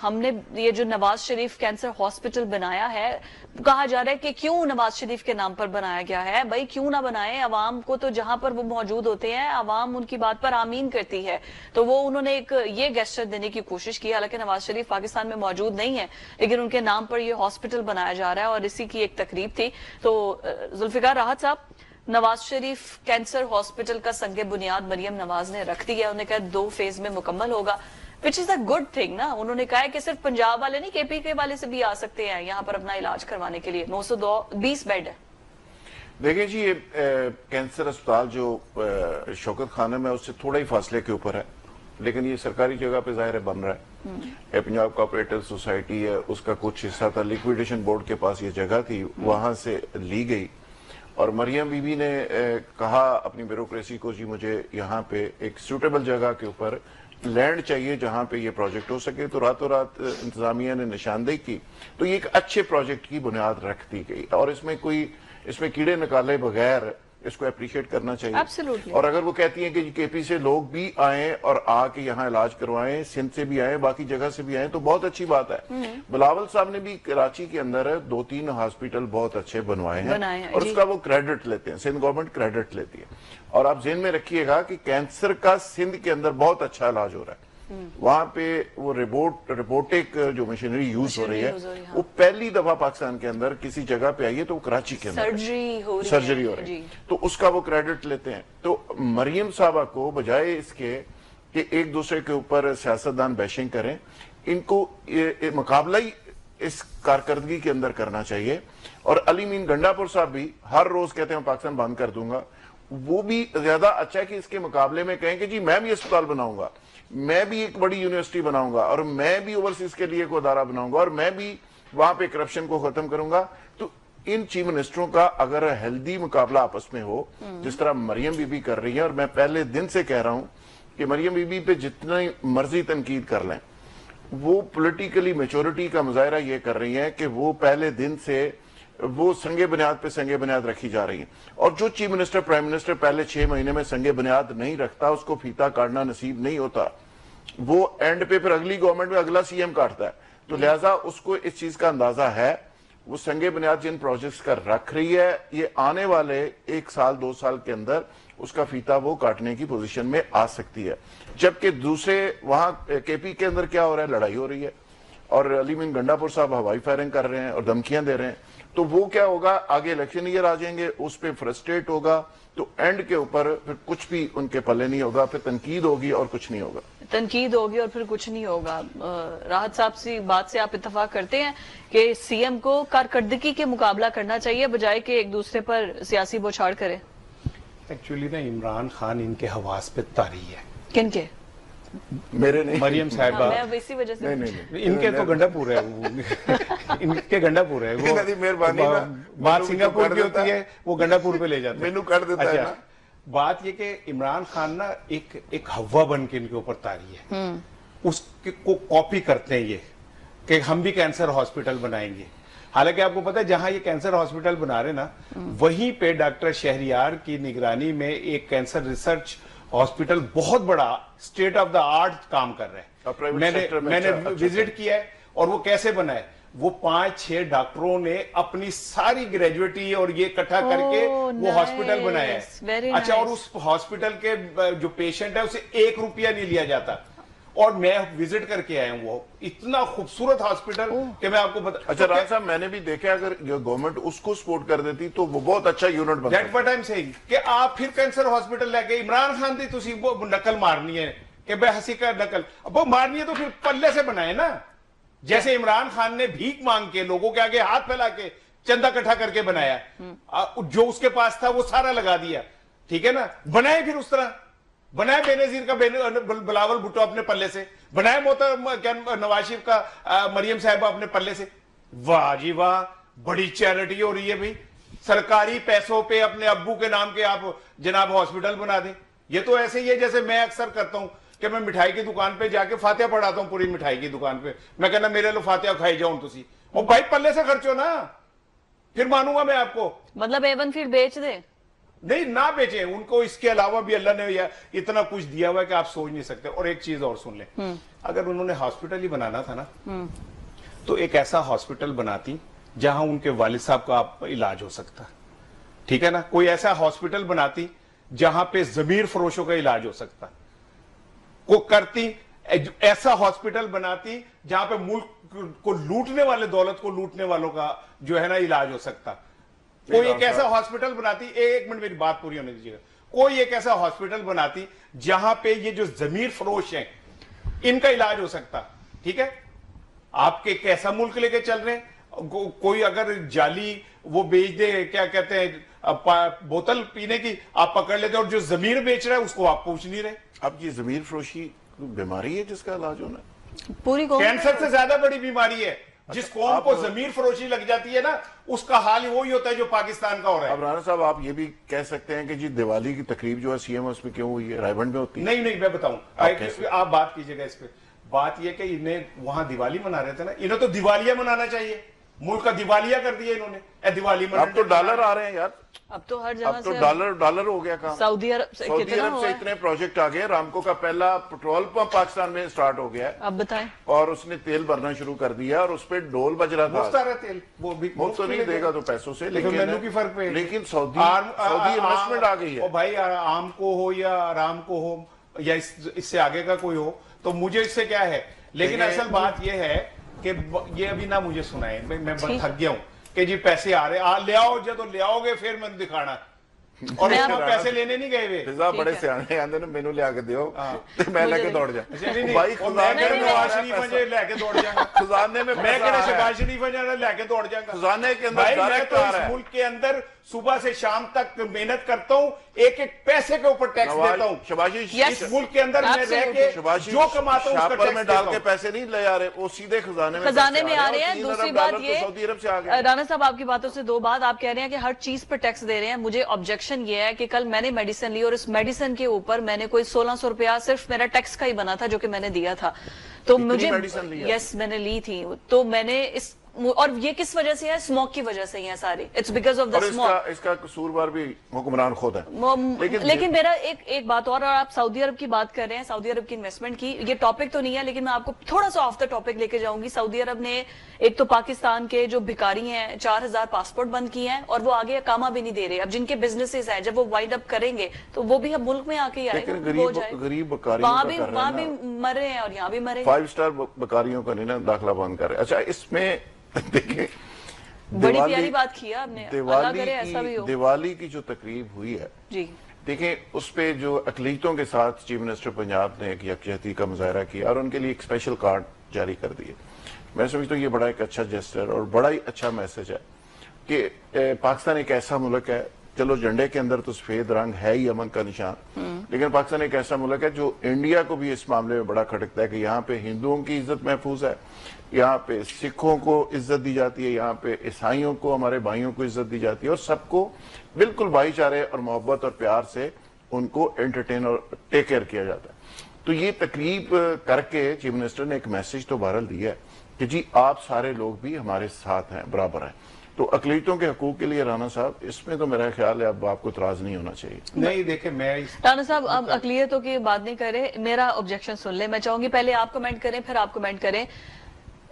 हमने ये जो नवाज शरीफ कैंसर हॉस्पिटल बनाया है, कहा जा रहा है कि क्यों नवाज शरीफ के नाम पर बनाया गया है। भाई क्यों ना बनाए, अवाम को तो जहां पर वो मौजूद होते हैं अवाम उनकी बात पर आमीन करती है। तो वो उन्होंने एक ये गेस्चर देने की कोशिश की। हालांकि नवाज शरीफ पाकिस्तान में मौजूद नहीं है, लेकिन उनके नाम पर ये हॉस्पिटल बनाया जा रहा है और इसी की एक तकरीब थी। तो जुल्फिकार राहत साहब, नवाज शरीफ कैंसर हॉस्पिटल का संगे बुनियाद मरियम नवाज ने रख दी है। उन्होंने कहा 2 फेज में मुकम्मल होगा, which is a good thing ना। उन्होंने कहा है कि सिर्फ पंजाब वाले नहीं, केपीके वाले से भी आ सकते हैं यहाँ पर अपना इलाज करवाने के लिए। 920 बेड है। देखिए जी, ये कैंसर अस्पताल जो शौकत खानम है उससे थोड़ा ही फासले के ऊपर है, लेकिन ये सरकारी जगह पे जाहिर है बन रहा है। पंजाब कोऑपरेटिव सोसाइटी है, उसका कुछ हिस्सा था, लिक्विडेशन बोर्ड के पास ये जगह थी, वहां से ली गई। और मरियम बीबी ने कहा अपनी ब्यूरोक्रेसी को, जी मुझे यहाँ पे एक सूटेबल जगह के ऊपर लैंड चाहिए जहां पे ये प्रोजेक्ट हो सके। तो रातों रात इंतजामिया ने निशानदेही की, तो ये एक अच्छे प्रोजेक्ट की बुनियाद रख दी गई और इसमें कीड़े निकाले बगैर इसको अप्रिशिएट करना चाहिए। Absolutely. और अगर वो कहती हैं कि केपी से लोग भी आए और आके यहाँ इलाज करवाएं, सिंध से भी आए, बाकी जगह से भी आए, तो बहुत अच्छी बात है। बिलावल साहब ने भी कराची के अंदर 2-3 हॉस्पिटल बहुत अच्छे बनवाए हैं और उसका वो क्रेडिट लेते हैं, सिंध गवर्नमेंट क्रेडिट लेती है। और आप ज़हन में रखिएगा कि कैंसर का सिंध के अंदर बहुत अच्छा इलाज हो रहा है। वहां पे वो रोबोटिक जो मशीनरी यूज हो रही है, वो पहली दफा पाकिस्तान के अंदर किसी जगह पे आई है, तो वो कराची के अंदर सर्जरी हो रही है, तो उसका वो क्रेडिट लेते हैं। तो मरियम साहबा को बजाय इसके कि एक दूसरे के ऊपर सियासतदान बैशिंग करें, इनको ये मुकाबला ही इस कारकर्दगी के अंदर करना चाहिए। और अली मीन गंडापुर साहब भी हर रोज कहते हैं पाकिस्तान बंद कर दूंगा, वो भी ज्यादा अच्छा है कि इसके मुकाबले में कहें कि जी मैं भी अस्पताल बनाऊंगा, मैं भी एक बड़ी यूनिवर्सिटी बनाऊंगा और मैं भी ओवरसीज के लिए कोई अदारा बनाऊंगा और मैं भी वहां पे करप्शन को खत्म करूंगा। तो इन चीफ मिनिस्टरों का अगर हेल्दी मुकाबला आपस में हो, जिस तरह मरियम बीबी कर रही है, और मैं पहले दिन से कह रहा हूं कि मरियम बीबी पे जितनी मर्जी तनकीद कर लें, वो पॉलिटिकली मैच्योरिटी का मुजाहरा ये कर रही है कि वो पहले दिन से وہ سنگے بنیاد رکھی جا رہی ہیں. اور جو چیف منسٹر پرائم منسٹر پہلے 6 مہینے میں سنگے بنیاد نہیں رکھتا, اس کو پھیتا کاٹنا نصیب نہیں ہوتا, وہ اینڈ پہ پھر اگلی گورنمنٹ میں اگلا سی ایم کاٹتا ہے. تو لہٰذا اس کو اس چیز کا اندازہ ہے, وہ سنگے بنیاد جن پروجیکٹس کا رکھ رہی ہے, یہ آنے والے 1 سال 2 سال کے اندر اس کا فیتا وہ کاٹنے کی پوزیشن میں آ سکتی ہے. جبکہ دوسرے وہاں کے پی کے اندر کیا ہو رہا ہے, لڑائی ہو رہی ہے, اور علی مین گنڈا پور صاحب ہوائی فائرنگ کر رہے ہیں اور دھمکیاں دے رہے ہیں. تو وہ کیا ہوگا, آگے الیکشن ایئر آ جائیں گے, اس پہ فرسٹریٹ ہوگا, تو اینڈ کے اوپر پھر کچھ بھی ان کے پلے نہیں ہوگا, پھر تنقید ہوگی اور کچھ نہیں ہوگا. تنقید ہوگی اور پھر کچھ نہیں ہوگا. راحت صاحب سی بات سے آپ اتفاق کرتے ہیں کہ سی ایم کو کارکردگی کے مقابلہ کرنا چاہیے بجائے کہ ایک دوسرے پر سیاسی بوچھاڑ کرے؟ ایکچولی نا عمران خان ان کے حواس پہ طاری ہے. کن کے؟ میرے نہیں, مریم صاحبہ, میں اب اسی وجہ سے ان کے تو گنڈا پور ہے, ان کے گنڈا پور ہے, وہ بات سنگاپور کی ہوتی ہے, وہ گنڈا پور پہ لے جاتے ہیں. مینو کر دیتا ہے نا. بات یہ کہ عمران خان نا ایک ہوا بن کے ان کے اوپر طاری ہے, اس کو کاپی کرتے ہیں یہ کہ ہم بھی کینسر ہاسپٹل بنائیں گے. حالانکہ آپ کو پتا ہے جہاں یہ کینسر ہاسپٹل بنا رہے نا, وہیں پہ ڈاکٹر شہریار کی نگرانی میں ایک کینسر ریسرچ ہاسپٹل بہت بڑا اسٹیٹ آف دا آرٹ کام کر رہے ہیں. میں نے وزٹ کیا ہے, اور وہ کیسے بنا ہے, وہ 5-6 ڈاکٹروں نے اپنی ساری گریجویٹی اور یہ اکٹھا کر کے وہ ہاسپٹل بنایا ہے. اچھا, اور اس ہاسپٹل کے جو پیشنٹ ہے اسے 1 روپیہ نہیں لیا جاتا, اور میں وزٹ کر کے آیا ہوں. وہ اتنا خوبصورت ہاسپٹل کہ میں آپ کو بتا. اچھا راج صاحب, میں نے بھی دیکھا اگر گورنمنٹ اس کو سپورٹ کر دیتی تو وہ بہت اچھا یونٹ بنتا. That what I am seeing کہ آپ پھر کینسر ہاسپٹل لے کے عمران خان دی تسی وہ نقل مارنی ہے کہ بے حسی کا نقل, اب وہ مارنی ہے تو پھر پلے سے بنائے نا. جیسے عمران خان نے بھیک مانگ کے لوگوں کے آگے ہاتھ پھیلا کے چندہ اکٹھا کر کے بنایا, جو اس کے پاس تھا وہ سارا لگا دیا, ٹھیک ہے نا. بنائے پھر اس طرح بنائے بے نظیر کا بلاول بھٹو اپنے پلے سے, بنائے محترم نواز شریف کا مریم صاحبہ اپنے پلے سے. واہ جی واہ, بڑی چیریٹی ہو رہی ہے بھائی, سرکاری پیسوں پہ اپنے ابو کے نام کے آپ جناب ہاسپٹل بنا دیں. یہ تو ایسے ہی ہے جیسے میں اکثر کرتا ہوں کہ میں مٹھائی کی دکان پہ جا کے فاتحہ پڑھاتا ہوں, پوری مٹھائی کی دکان پہ میں کہنا میرے لو فاتحہ کھائی جاؤں تسی, اور بھائی پلے سے خرچو نا, پھر مانوں گا میں آپ کو. مطلب ایون فیلڈ بیچ دے؟ نہیں, نہ بیچیں ان کو, اس کے علاوہ بھی اللہ نے اتنا کچھ دیا ہوا ہے کہ آپ سوچ نہیں سکتے. اور ایک چیز اور سن لیں, اگر انہوں نے ہاسپٹل ہی بنانا تھا نا, تو ایک ایسا ہاسپٹل بناتی جہاں ان کے والد صاحب کا علاج ہو سکتا, ٹھیک ہے نا. کوئی ایسا ہاسپٹل بناتی جہاں پہ ضمیر فروشوں کا علاج ہو سکتا, کو کرتی ایسا ہاسپٹل بناتی جہاں پہ ملک کو لوٹنے والے, دولت کو لوٹنے والوں کا جو ہے نا علاج ہو سکتا. کوئی ایک ایسا ہاسپٹل بناتی, 1 منٹ میری بات پوری ہونے دیجیے گا, کوئی ایک ایسا ہاسپٹل بناتی جہاں پہ یہ جو ضمیر فروش ہیں ان کا علاج ہو سکتا, ٹھیک ہے. آپ کے کیسا ملک لے کے چل رہے ہیں, کوئی اگر جعلی وہ بیچ دے, کیا کہتے ہیں, بوتل پینے کی, آپ پکڑ لیتے, اور جو ضمیر بیچ رہا ہے اس کو آپ پوچھ نہیں رہے. اب یہ ضمیر فروشی بیماری ہے جس کا علاج ہونا ہے, پوری کینسر سے زیادہ بڑی بیماری ہے. جس قوم کو ضمیر فروشی لگ جاتی ہے نا, اس کا حال وہی ہوتا ہے جو پاکستان کا ہو رہا ہے. اب رانا صاحب آپ یہ بھی کہہ سکتے ہیں کہ جی دیوالی کی تقریب جو ہے سی ایم اس میں کیوں ہوئی ہے, رائے بنڈ میں ہوتی ہے؟ نہیں, میں بتاؤں, آپ بات کیجئے گا اس پہ. بات یہ کہ انہیں وہاں دیوالی منا رہے تھے نا, انہیں تو دیوالیہ منانا چاہیے, ملک کا دیوالیہ کر دیا انہوں نے. دیوالی اب تو ڈالر آ رہے ہیں یار, اب تو ہر جگہ اب تو ڈالر ہو گیا کام. سعودی عرب سے اتنے پروجیکٹ آ گئے. رامکو کا پہلا پیٹرول پمپ پاکستان میں سٹارٹ ہو گیا ہے, اب بتائیں, اور اس نے تیل بھرنا شروع کر دیا, اور اس پہ ڈول بج رہا تھا. مفت آ رہا تیل, وہ بھی مفت تو نہیں دے گا تو پیسوں سے, لیکن سعودی انویسٹمنٹ آ گئی ہے. بھائی آرام کو ہو یا آرام کو ہو یا اس سے آگے کا کوئی ہو, تو مجھے اس سے کیا ہے. لیکن اصل بات یہ ہے کہ یہ ابھی نہ مجھے سنائے, میں تھک گیا ہوں کہ جی پیسے آ رہے, لے آؤ, جب لے آؤ گے پھر میں دکھانا. اور پیسے لینے نہیں گئے ہوئے. فضا بڑے سیانے آندے نے مینو لے کے دیو, میں لے کے دوڑ جا. بھائی خزانے میں نواز شریف مجھے لے کے دوڑ جائیں گا, خزانے میں میں کہنا شہباز شریف جانا لے کے دوڑ جائیں گا. خزانے کے اندر بھائی میں تو اس ملک کے اندر صبح سے شام تک محنت کرتا ہوں, ایک پیسے کے اوپر ٹیکس دیتا ہوں. اس ملک کے اندر میں رہ کے جو کماتا ہوں اس کا ٹیکس میں ڈال کے پیسے نہیں لے آ رہے, وہ سیدھے خزانے میں آ رہے ہیں. دوسری بات یہ, سعودی عرب سے آ گئے. رانا صاحب آپ کی باتوں سے 2 بات, آپ کہہ رہے ہیں کہ ہر چیز پر ٹیکس دے رہے ہیں. مجھے آبجیکشن یہ ہے کہ کل میں نے میڈیسن لی, اور اس میڈیسن کے اوپر میں نے کوئی 1600 روپیہ صرف میرا ٹیکس کا ہی بنا تھا جو کہ میں نے دیا تھا. تو مجھے یس میں نے لی تھی, تو میں نے اس اور یہ کس وجہ سے ہے؟ اسموک کی وجہ سے ہی ہے ساری. اٹس بیکاز آف دا اور اسموک. اس کا قصوروار بھی حکمران خود ہے. لیکن میرا ایک بات اور آپ سعودی عرب کی بات کر رہے ہیں, سعودی عرب کی انویسٹمنٹ کی, یہ ٹاپک تو نہیں ہے لیکن میں آپ کو تھوڑا سا آف دا ٹاپک لے کے جاؤں گی. سعودی عرب نے ایک تو پاکستان کے جو بھکاری ہیں 4000 پاسپورٹ بند کیے ہیں اور وہ آگے اقامہ بھی نہیں دے رہے. اب جن کے بزنسز ہیں جب وہ وائنڈ اپ کریں گے تو وہ بھی اب ملک میں آ کے آئے, غریب بکاریوں کا کر رہے ہیں, وہاں بھی مر رہے ہیں اور یہاں بھی مرے. 5 اسٹار بکاریوں کا نہیں نا داخلہ بند کر رہے. اچھا اس میں دیکھیں بڑی پیاری بات کیا آپ نے, اللہ کرے ایسا بھی ہو. دیوالی کی جو تقریب ہوئی ہے جی دیکھیں اس پہ جو اقلیتوں کے ساتھ چیف منسٹر پنجاب نے ایک یکجہتی کا مظاہرہ کیا اور ان کے لیے ایک اسپیشل کارڈ جاری کر دیے. میں سمجھتا ہوں یہ بڑا ایک اچھا جیسٹر اور بڑا ہی اچھا میسج ہے کہ پاکستان ایک ایسا ملک ہے, چلو جھنڈے کے اندر تو سفید رنگ ہے ہی امن کا نشان, لیکن پاکستان ایک ایسا ملک ہے جو انڈیا کو بھی اس معاملے میں بڑا کھٹکتا ہے کہ یہاں پہ ہندوؤں کی عزت محفوظ ہے, یہاں پہ سکھوں کو عزت دی جاتی ہے, یہاں پہ عیسائیوں کو, ہمارے بھائیوں کو عزت دی جاتی ہے, اور سب کو بالکل بھائی چارے اور محبت اور پیار سے ان کو انٹرٹین اور ٹیک کیئر کیا جاتا ہے. تو یہ تقریب کر کے چیف منسٹر نے ایک میسج تو بہرحال دیا ہے کہ جی آپ سارے لوگ بھی ہمارے ساتھ ہیں, برابر ہیں. تو اقلیتوں کے حقوق کے لیے رانا صاحب اس میں تو میرا خیال ہے اب آپ کو اعتراض نہیں ہونا چاہیے. نہیں دیکھیں میں رانا صاحب آپ اقلیتوں کی بات نہیں کریں, میرا آبجیکشن سن لیں. میں چاہوں گی پہلے آپ کمنٹ کریں پھر آپ کمنٹ کریں.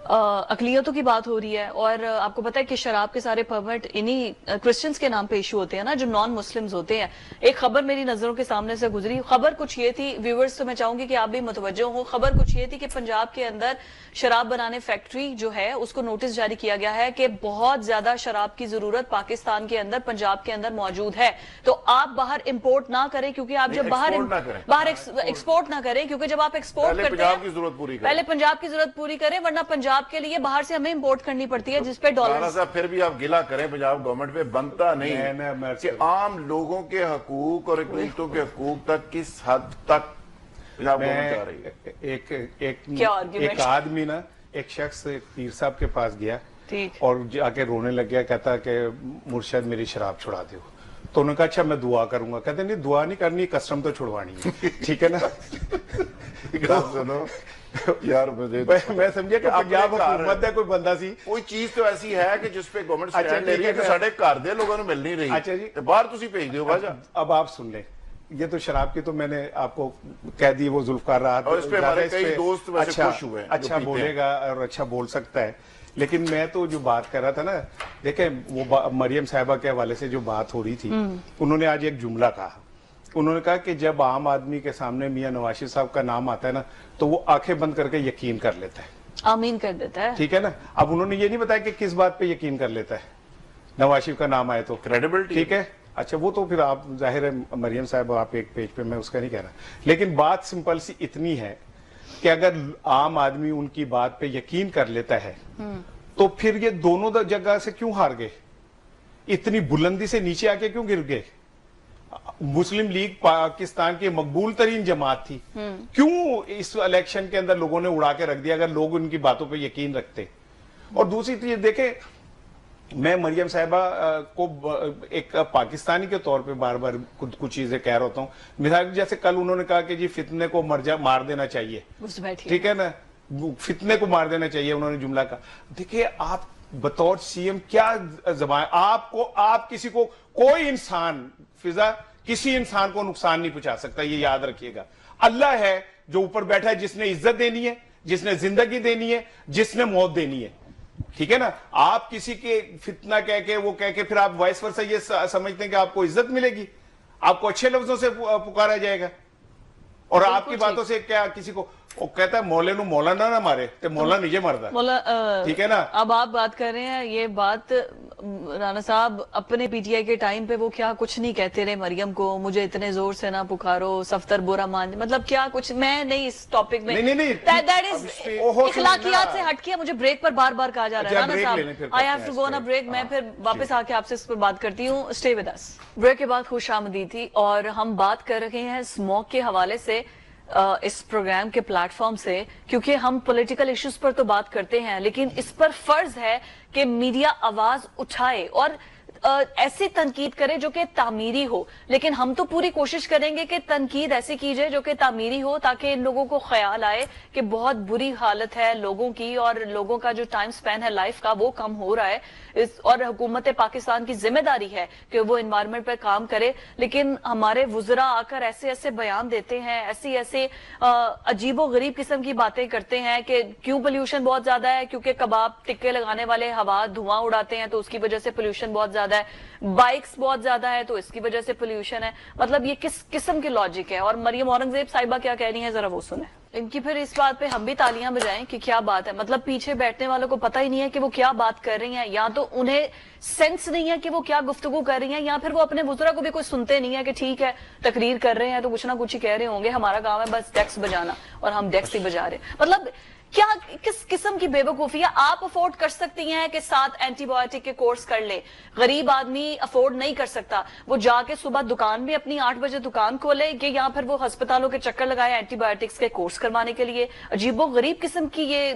اقلیتوں کی بات ہو رہی ہے اور آپ کو پتا ہے کہ شراب کے سارے پرمٹ انہی کرسچنز کے نام پہ ایشو ہوتے ہیں نا, جو نان مسلمز ہوتے ہیں. ایک خبر میری نظروں کے سامنے سے گزری, خبر کچھ یہ تھی, ویورز تو میں چاہوں گی کہ آپ بھی متوجہ ہوں, خبر کچھ یہ تھی کہ پنجاب کے اندر شراب بنانے فیکٹری جو ہے اس کو نوٹس جاری کیا گیا ہے کہ بہت زیادہ شراب کی ضرورت پاکستان کے اندر پنجاب کے اندر موجود ہے, تو آپ باہر امپورٹ نہ کریں, کیونکہ آپ جب باہر ایکسپورٹ نہ کریں, کیونکہ جب آپ ایکسپورٹ کرتے ہیں پہلے پنجاب کی ضرورت پوری کریں, ورنہ پنجاب کے لیے باہر سے ہمیں امپورٹ کرنی پڑتی ہے جس پہ ڈالر. پھر بھی آپ گلا کریں پنجاب گورنمنٹ پہ, بنتا نہیں کہ عام لوگوں کے حقوق اور اقلیتوں کے حقوق تک کس حد تک پنجاب گورنمنٹ جا رہی ہے. ایک آدمی نا, ایک شخص پیر صاحب کے پاس گیا اور جا کے رونے لگ گیا, کہتا کہ مرشد میری شراب چھڑا دو. تو انہوں نے کہا اچھا میں دعا کروں گا. کہتے نہیں دعا نہیں کرنی, کسٹم تو چھڑوانی ہے, ٹھیک ہے نا. یار میں سمجھا کہ پنجاب حکومت ہے کوئی بندہ سی, کوئی چیز تو ایسی ہے کہ جس پہ گورنمنٹ سٹینڈ لے رہی ہے کہ ساڑھے گھر دے لوگوں نے مل نہیں رہی. اچھا جی باہر تسی بھیج دیو باجا. اب آپ سن لیں, یہ تو شراب کی تو میں نے آپ کو کہہ دی, وہ ذوالفقار راحت اور اس پہ ہمارے کئی دوست ویسے خوش ہوئے ہیں, اچھا بولے گا اور اچھا بول سکتا ہے. لیکن میں تو جو بات کر رہا تھا نا, دیکھیں وہ مریم صاحبہ کے حوالے سے جو بات ہو رہی تھی, انہوں نے آج ایک جملہ کہا. انہوں نے کہا کہ جب عام آدمی کے سامنے میاں نواز شریف صاحب کا نام آتا ہے نا تو وہ آنکھیں بند کر کے یقین کر لیتا ہے, آمین کر دیتا ہے, ٹھیک ہے نا. اب انہوں نے یہ نہیں بتایا کہ کس بات پہ یقین کر لیتا ہے نواز شریف کا نام آئے تو, کریڈیبلٹی, ٹھیک ہے. اچھا وہ تو پھر آپ ظاہر ہے مریم صاحب آپ ایک پیج پہ, میں اس کا نہیں کہہ رہا, لیکن بات سمپل سی اتنی ہے کہ اگر عام آدمی ان کی بات پہ یقین کر لیتا ہے تو پھر یہ دونوں جگہ سے کیوں ہار گئے, اتنی بلندی سے نیچے آ کے کیوں گر گئے. مسلم لیگ پاکستان کی مقبول ترین جماعت تھی, کیوں اس الیکشن کے اندر لوگوں نے اڑا کے رکھ دیا اگر لوگ ان کی باتوں پہ یقین رکھتے. اور دوسری چیز دیکھیں, میں مریم صاحبہ کو ایک پاکستانی کے طور پہ بار بار کچھ چیزیں کہہ رہا ہوتا ہوں. مثال جیسے کل انہوں نے کہا کہ جی فتنے کو مار دینا چاہیے, ٹھیک ہے نا, فتنے کو مار دینا چاہیے, انہوں نے جملہ کہا. دیکھیں آپ بطور سی ایم کیا زبان, آپ کسی کو, کوئی انسان فضا کسی انسان کو نقصان نہیں پہنچا سکتا, یہ یاد رکھیے گا. اللہ ہے جو اوپر بیٹھا ہے, جس نے عزت دینی ہے, جس نے زندگی دینی ہے, جس نے موت دینی ہے, ٹھیک ہے نا. آپ کسی کے فتنہ کہہ کے وہ کہہ کے پھر آپ وائس ورسا یہ سمجھتے ہیں کہ آپ کو عزت ملے گی, آپ کو اچھے لفظوں سے پکارا جائے گا, اور آپ کی باتوں سے کیا کسی کو وہ کہتا ہے مولے نو مولا نہ مارے تو مولا نیجے مردا, ٹھیک ہے نا. اب آپ بات کر رہے ہیں یہ بات, رانا صاحب اپنے پی ٹی آئی کے ٹائم پہ وہ کیا کچھ نہیں کہتے رہے مریم کو, مجھے اتنے زور سے نہ پکارو, صفتر برا مان, مطلب کیا کچھ, میں نہیں اس ٹاپک میں, اخلاقیات سے ہٹ کے مجھے بریک پر بار بار کہا جا رہا ہے. رانا صاحب I have to go on a break, میں پھر واپس آ کے آپ سے اس پر بات کرتی ہوں, stay with us. بریک کے بعد خوش آمدید تھی, اور ہم بات کر رہے ہیں اسموک کے حوالے سے اس پروگرام کے پلیٹ فارم سے, کیونکہ ہم پولیٹیکل ایشوز پر تو بات کرتے ہیں لیکن اس پر فرض ہے کہ میڈیا آواز اٹھائے. اور ایسی تنقید کرے جو کہ تعمیری ہو, لیکن ہم تو پوری کوشش کریں گے کہ تنقید ایسی کی جائے جو کہ تعمیری ہو, تاکہ ان لوگوں کو خیال آئے کہ بہت بری حالت ہے لوگوں کی, اور لوگوں کا جو ٹائم سپین ہے لائف کا وہ کم ہو رہا ہے, اور حکومت پاکستان کی ذمہ داری ہے کہ وہ انوائرمنٹ پر کام کرے. لیکن ہمارے وزراء آ کر ایسے ایسے بیان دیتے ہیں, ایسے عجیب و غریب قسم کی باتیں کرتے ہیں کہ کیوں پولیوشن بہت زیادہ ہے, کیونکہ کباب ٹکے لگانے والے ہوا دھواں اڑاتے ہیں تو اس کی وجہ سے پولیوشن بہت زیادہ ہے, بائکس بہت زیادہ ہے تو اس کی وجہ سے پولیوشن ہے. مطلب یہ کس قسم کی لاجک ہے؟ اور مریم اورنگزیب صاحبہ کیا کہہ رہی ہیں ذرا وہ سنیں. ان کی پھر اس بات پہ ہم بھی تالیاں بجائیں کہ کیا بات ہے, مطلب پیچھے بیٹھنے والوں کو پتہ ہی نہیں ہے کہ وہ کیا بات کر رہی ہیں, یا تو انہیں سینس نہیں ہے کہ وہ کیا گفتگو کر رہی ہیں, یا پھر وہ اپنے وزراء کو بھی کوئی سنتے نہیں ہے کہ ٹھیک ہے تقریر کر رہے ہیں تو کچھ نہ کچھ ہی کہہ رہے ہوں گے, ہمارا کام ہے بس ڈیکس بجانا اور ہم ڈیکس ہی بجا رہے ہیں. مطلب کیا کس قسم کی بے وقوفی ہے؟ آپ افورڈ کر سکتی ہیں کہ 7 اینٹی بایوٹک کے کورس کر لیں, غریب آدمی افورڈ نہیں کر سکتا, وہ جا کے صبح دکان بھی اپنی 8 بجے دکان کھولے کہ یا پھر وہ ہسپتالوں کے چکر لگائے اینٹی بایوٹکس کے کورس کروانے کے لیے. عجیب و غریب قسم کی یہ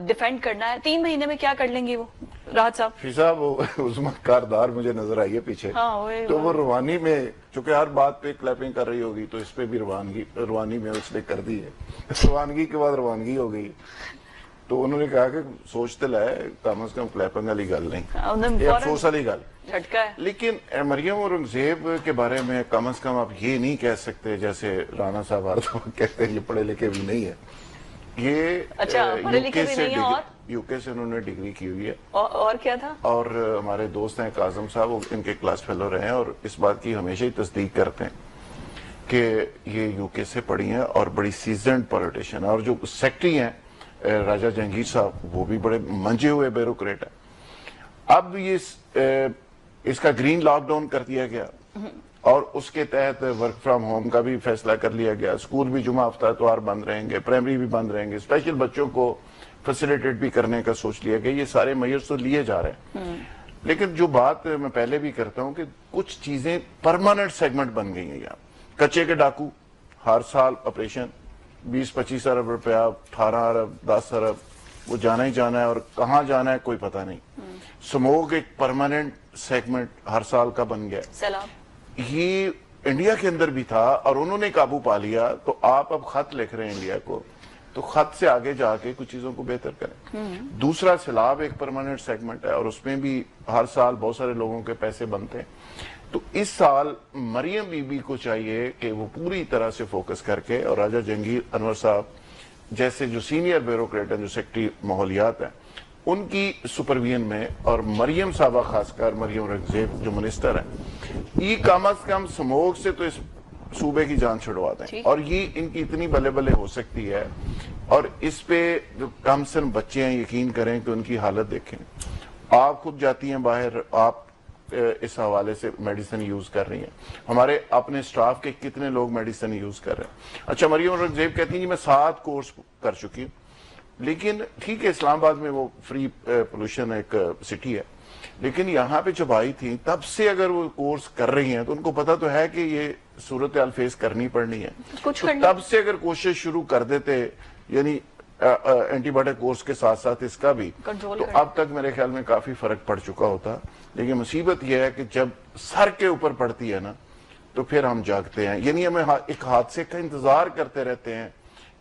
ڈیفینڈ کرنا ہے. 3 مہینے میں کیا کر لیں گی وہ راحت صاحب؟ فضا وہ عظما کاردار مجھے نظر آئی ہے پیچھے, تو وہ روانی میں چونکہ ہر بات پہ کلیپنگ کر رہی ہوگی تو اس پہ بھی روانی میں اس نے کر دی ہے. روانگی کے بعد روانگی ہو گئی, تو انہوں نے کہا کہ سوچتے لائے کم از کم کلیپنگ والی گل نہیں, یہ افسوس والی گل. لیکن مریم اورنگزیب کے بارے میں کم از کم آپ یہ نہیں کہہ سکتے جیسے رانا صاحب ہر دفعہ کہتے ہیں یہ پڑھے لکھے بھی نہیں ہے. یہ یو کے سے انہوں نے ڈگری کی ہوئی ہے. اور کیا تھا؟ اور ہمارے دوست ہیں کاظم صاحب, وہ ان کے کلاس فیلو رہے ہیں اور اس بات کی ہمیشہ ہی تصدیق کرتے ہیں کہ یہ یو کے سے پڑھی ہیں اور بڑی سیزنڈ پولیٹیشن. اور جو سیکٹری ہیں راجہ جہانگیر صاحب, وہ بھی بڑے منجے ہوئے بیوروکریٹ ہیں. اب یہ اس کا گرین لاک ڈاؤن کر دیا گیا اور اس کے تحت ورک فرام ہوم کا بھی فیصلہ کر لیا گیا. اسکول بھی جمعہ ہفتہ اتوار بند رہیں گے, پرائمری بھی بند رہیں گے, اسپیشل بچوں کو فیسیلیٹیٹ بھی کرنے کا سوچ لیا گیا. یہ سارے میئرز تو لیے جا رہے ہیں, لیکن جو بات میں پہلے بھی کرتا ہوں کہ کچھ چیزیں پرماننٹ سیگمنٹ بن گئی ہیں. یہاں کچے کے ڈاکو ہر سال آپریشن 20-25 ارب روپیہ, 18 ارب, 10 ارب, وہ جانا ہی جانا ہے, اور کہاں جانا ہے کوئی پتہ نہیں. سموگ ایک پرماننٹ سیگمنٹ ہر سال کا بن گیا. یہ انڈیا کے اندر بھی تھا اور انہوں نے قابو پا لیا. تو آپ اب خط لکھ رہے ہیں انڈیا کو, تو خط سے آگے جا کے کچھ چیزوں کو بہتر کریں. دوسرا سیلاب ایک پرماننٹ سیگمنٹ ہے اور اس میں بھی ہر سال بہت سارے لوگوں کے پیسے بنتے ہیں. تو اس سال مریم بی بی کو چاہیے کہ وہ پوری طرح سے فوکس کر کے, اور راجہ جہانگیر انور صاحب جیسے جو سینئر بیوروکریٹ ہیں, جو سیکٹری ماحولیات ہیں, ان کی سپرویژن میں, اور مریم صاحبہ خاص کر مریم اورنگزیب جو منسٹر ہیں, یہ کم از کم سموگ سے تو اس صوبے کی جان چھڑوا دیں. اور یہ ان کی اتنی بلے بلے ہو سکتی ہے. اور اس پہ جو کم سن بچے ہیں, یقین کریں کہ ان کی حالت دیکھیں. آپ خود جاتی ہیں باہر, آپ اس حوالے سے میڈیسن یوز کر رہی ہیں. ہمارے اپنے سٹاف کے کتنے لوگ میڈیسن یوز کر رہے ہیں. اچھا, مریم اورنگزیب کہتی ہیں کہ میں 7 کورس کر چکی ہوں, لیکن ٹھیک ہے اسلام آباد میں وہ فری پولوشن ایک سٹی ہے, لیکن یہاں پہ جب آئی تھی تب سے اگر وہ کورس کر رہی ہیں تو ان کو پتا تو ہے کہ یہ صورتحال فیس کرنی پڑنی ہے. تو تب سے اگر کوشش شروع کر دیتے, یعنی اینٹی بایوٹک کورس کے ساتھ ساتھ اس کا بھی, تو اب تک میرے خیال میں کافی فرق پڑ چکا ہوتا. لیکن مصیبت یہ ہے کہ جب سر کے اوپر پڑتی ہے نا تو پھر ہم جاگتے ہیں. یعنی ہمیں ایک حادثے کا انتظار کرتے رہتے ہیں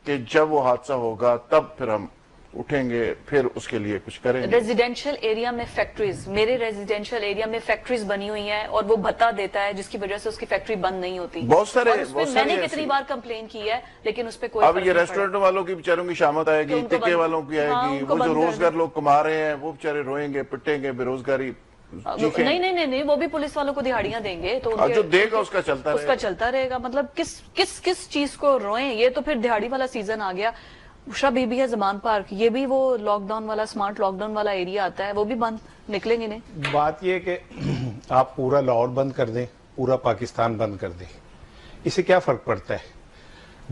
کہ جب وہ حادثہ ہوگا تب پھر ہم اٹھیں گے, پھر اس کے لیے کچھ کریں گے. ریزیڈینشل ایریا میں فیکٹریز, میرے ریزیڈینشل ایریا میں فیکٹریز بنی ہوئی ہیں اور وہ بھتا دیتا ہے جس کی وجہ سے اس کی فیکٹری بند نہیں ہوتی. بہت سارے میں نے کتنی بار کمپلین کی ہے لیکن اس پہ کوئی. اب یہ ریسٹورنٹ والوں کی بیچاروں کی شامت آئے گی, ٹکے والوں کی آئے گی, وہ جو روزگار لوگ کما رہے ہیں وہ بیچارے روئیں گے, پٹیں گے, بے روزگاری. نہیں, وہ بھی پولیس والوں کو دہاڑیاں دیں گے تو جو دے گا اس کا چلتا رہے گا. مطلب کس چیز کو روئیں. یہ تو پھر دہاڑی والا سیزن آ گیا. اشرا بی بی ہے زمان پارک, یہ بھی وہ لاک ڈاؤن والا, سمارٹ لاک ڈاؤن والا ایریا آتا ہے, وہ بھی بند نکلیں گے نہیں. بات یہ کہ آپ پورا لاہور بند کر دیں, پورا پاکستان بند کر دیں, اسے کیا فرق پڑتا ہے؟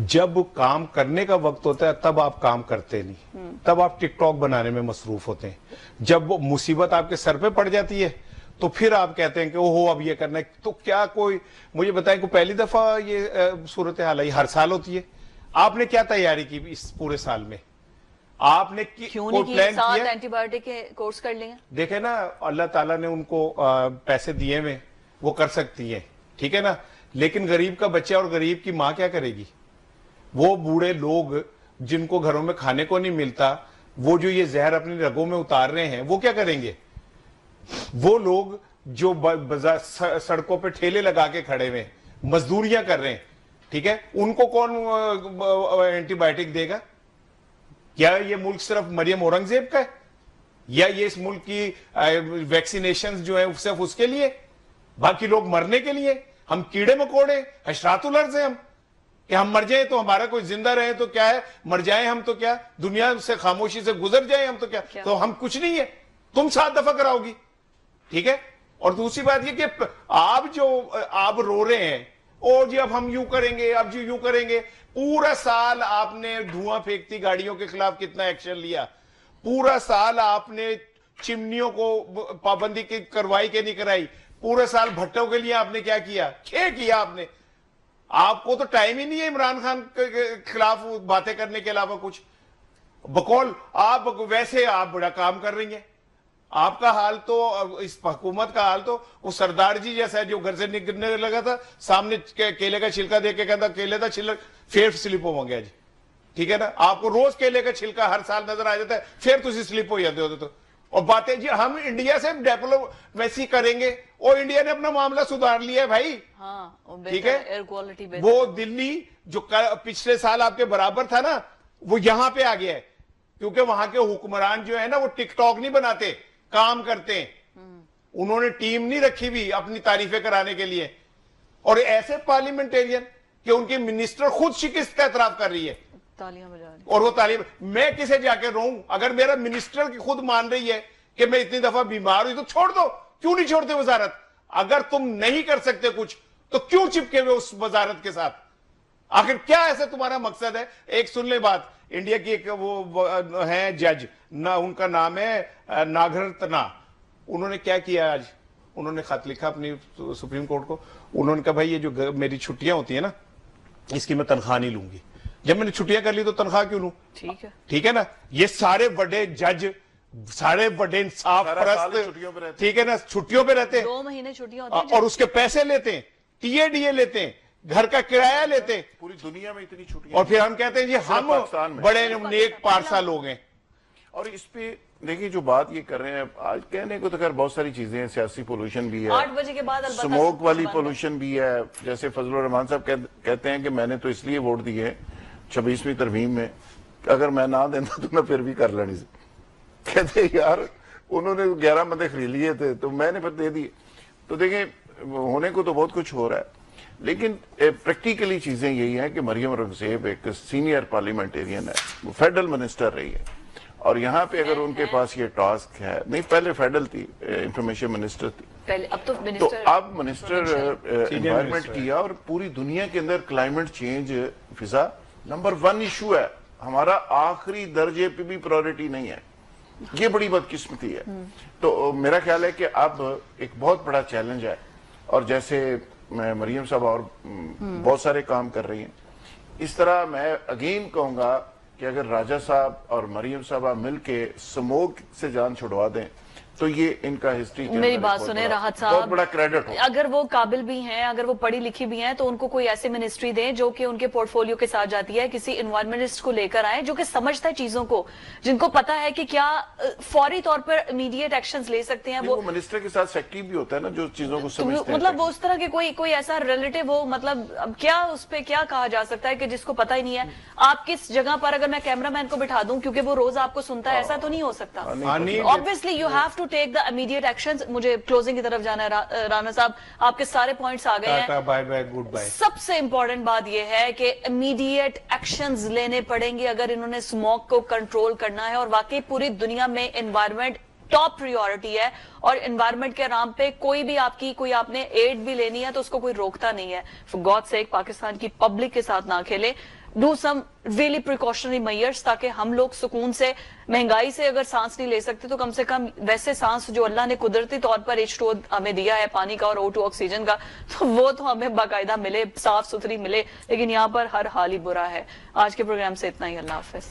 جب کام کرنے کا وقت ہوتا ہے تب آپ کام کرتے نہیں, تب آپ ٹک ٹاک بنانے میں مصروف ہوتے ہیں. جب وہ مصیبت آپ کے سر پہ پڑ جاتی ہے تو پھر آپ کہتے ہیں کہ اوہو اب یہ کرنا ہے. تو کیا کوئی مجھے بتائیں کہ پہلی دفعہ یہ صورتحال آئی؟ ہر سال ہوتی ہے. آپ نے کیا تیاری کی اس پورے سال میں؟ आपने क्यों नहीं कोई किया? प्लान 7 किया? एंटीबायोटिक के कोर्स कर लेंगे। देखे ना, अल्लाह ताला ने उनको पैसे दिए हुए, वो कर सकती है, ठीक है ना, लेकिन गरीब का बच्चा और गरीब की माँ क्या करेगी? वो बूढ़े लोग जिनको घरों में खाने को नहीं मिलता, वो जो ये जहर अपनी रगों में उतार रहे हैं, वो क्या करेंगे? वो लोग जो सड़कों पे ठेले लगा के खड़े हुए मजदूरियां कर रहे हैं, ठीक है, उनको कौन एंटीबायोटिक देगा? क्या ये मुल्क सिर्फ मरियम औरंगजेब का है, या ये इस मुल्क की वैक्सीनेशन जो है सिर्फ उसके लिए, बाकी लोग मरने के लिए? हम कीड़े मकोड़े, हशरातुल अर्ज़ हैं हम, कि हम मर जाए तो हमारा कोई जिंदा रहे तो क्या है, मर जाए हम तो क्या, दुनिया से खामोशी से गुजर जाए हम तो क्या? तो हम कुछ नहीं है, तुम 7 दफा कराओगी, ठीक है। और दूसरी बात ये कि आप रो रहे हैं, और जी अब हम यूं करेंगे, अब जी यूं करेंगे। पूरा साल आपने धुआं फेंकती गाड़ियों के खिलाफ कितना एक्शन लिया? पूरा साल आपने चिमनियों को पाबंदी की करवाई के नहीं कराई? पूरे साल भट्टों के लिए आपने क्या किया? किया आपने? आपको तो टाइम ही नहीं है इमरान खान के खिलाफ बातें करने के अलावा कुछ। बकौल आप वैसे आप बड़ा काम कर रही हैं। आपका हाल तो, इस हुकूमत का हाल तो वो सरदार जी जैसा है जो घर से निकलने लगा था, सामने केले का छिलका देके कहता केले का छिलक फिर स्लिप हो गया जी, ठीक है ना। आपको रोज केले का छिलका हर साल नजर आ जाता है, फिर तुम स्लिप हो जाते हो। और बातें जी हम इंडिया से डिप्लोमेसी करेंगे, और इंडिया ने अपना मामला सुधार लिया है भाई, ठीक है। एयर क्वालिटी वो दिल्ली जो पिछले साल आपके बराबर था ना, वो यहां पे आ गया है, क्योंकि वहां के हुक्मरान जो है ना, वो टिकटॉक नहीं बनाते, काम करते हैं। उन्होंने टीम नहीं रखी भी अपनी तारीफें कराने के लिए, और ऐसे पार्लियामेंटेरियन कि उनके मिनिस्टर खुद शिकस्त का एतराफ कर रही है, तालियां बजा रही, और वो तालियां। मैं किसे जाके रोऊं? अगर मेरा मिनिस्टर की खुद मान रही है कि मैं इतनी दफा बीमार हुई, तो छोड़ दो। क्यों नहीं छोड़ते वजारत? अगर तुम नहीं कर सकते कुछ, तो क्यों चिपके हुए उस वजारत के साथ? आखिर क्या ऐसा तुम्हारा मकसद है? एक सुन ले बात, इंडिया की एक वो है जज ना, उनका नाम है नागरतना। उन्होंने क्या किया आज? उन्होंने खत लिखा अपनी सुप्रीम कोर्ट को। उन्होंने कहा भाई ये जो मेरी छुट्टियां होती है ना, इसकी मैं तनख्वाह नहीं लूंगी। जब मैंने छुट्टियां कर ली तो तनख्वाह क्यों लूं? ठीक है ना। ये सारे बड़े जज, सारे बड़े इंसाफ परस्त, ठीक है ना, छुट्टियों पे रहते हैं, 2 महीने छुट्टियां होती हैं, और उसके पैसे लेते हैं, टीएडीए लेते हैं, घर का किराया लेते हैं। पूरी दुनिया में इतनी छुट्टियां, और फिर हम कहते हैं जी हम बड़े नेक पारसा लोग हैं। और इस पे देखिए जो बात ये कर रहे हैं आज, कहने को तो खैर बहुत सारी चीजें हैं, सियासी पोल्यूशन भी है, 8 बजे के बाद स्मोक वाली पोल्यूशन भी है। जैसे फजलुर रहमान साहब कहते हैं कि मैंने तो इसलिए वोट दिए 26वीं तरमीम में, अगर मैं ना देता तो मैं फिर भी कर लेनी से। कहते यार उन्होंने 11 बंदे खरीद लिए थे तो मैंने फिर दे दिए। तो देखें होने को तो बहुत कुछ हो रहा है, लेकिन प्रैक्टिकली चीजें यही हैं कि मरियम औरंगजेब एक सीनियर पार्लियामेंटेरियन है, वो फेडरल मिनिस्टर रही है, और यहाँ पे अगर उनके पास ये टास्क है, नहीं पहले फेडरल थी, इंफॉर्मेशन मिनिस्टर थी पहले, अब तो अब मिनिस्टर एनवायरमेंट किया, और पूरी दुनिया के अंदर क्लाइमेट चेंज फिजा नंबर 1 इशू है, हमारा आखिरी दर्जे पे भी प्रायोरिटी नहीं है। ये बड़ी बदकिस्मती है। तो मेरा ख्याल है कि अब एक बहुत बड़ा चैलेंज है, और जैसे मरियम साहब और बहुत सारे काम कर रही हैं, इस तरह मैं अगेन कहूंगा कि अगर राजा साहब और मरियम साहब मिलके स्मोक से जान छुड़वा दें तो ये इनका हिस्ट्री मेरी बात सुने राहत साहब, बहुत बड़ा क्रेडिट हो। अगर वो काबिल भी हैं, अगर वो पढ़ी लिखी भी हैं, तो उनको कोई ऐसी मिनिस्ट्री दें जो कि उनके पोर्टफोलियो के साथ जाती है। किसी इन्वायरमेंटिस्ट को लेकर आए जो कि समझता है चीजों को, जिनको पता है कि क्या फौरी तौर पर इमीडिएट एक्शंस ले सकते हैं। वो मिनिस्टर के साथ सेक्रेटरी भी होता है ना जो चीजों को समझते हैं, मतलब वो उस तरह के कोई ऐसा रिलेटिव हो, मतलब अब क्या उस पर क्या कहा जा सकता है कि जिसको पता ही नहीं है। आप किस जगह पर अगर मैं कैमरामैन को बिठा दूं क्योंकि वो रोज आपको सुनता है, ऐसा तो नहीं हो सकता। Obviously you have to take the immediate actions. मुझे क्लोजिंग की तरफ जाना है। राणा साहब आपके सारे पॉइंट्स आ गए हैं। Bye bye, goodbye. सबसे इंपॉर्टेंट बात यह है कि इमीडिएट एक्शंस लेने पड़ेंगे अगर इन्होंने स्मोक को कंट्रोल करना है, और वाकई पूरी दुनिया में एनवायरनमेंट टॉप प्रायोरिटी है, और एनवायरनमेंट के नाम पे कोई आपने एड भी लेनी है तो उसको कोई रोकता नहीं है। फॉर गॉड सेक पाकिस्तान की पब्लिक के साथ ना खेले। Do some really precautionary measures, ताकि हम लोग सुकून से, महंगाई से अगर सांस नहीं ले सकते तो कम से कम वैसे सांस जो अल्लाह ने कुदरती तौर पर H2O हमें दिया है, पानी का और O2 ऑक्सीजन का, तो वो तो हमें बाकायदा मिले, साफ सुथरी मिले। लेकिन यहाँ पर हर हाल ही बुरा है। आज के प्रोग्राम से इतना ही। अल्लाह हाफिज।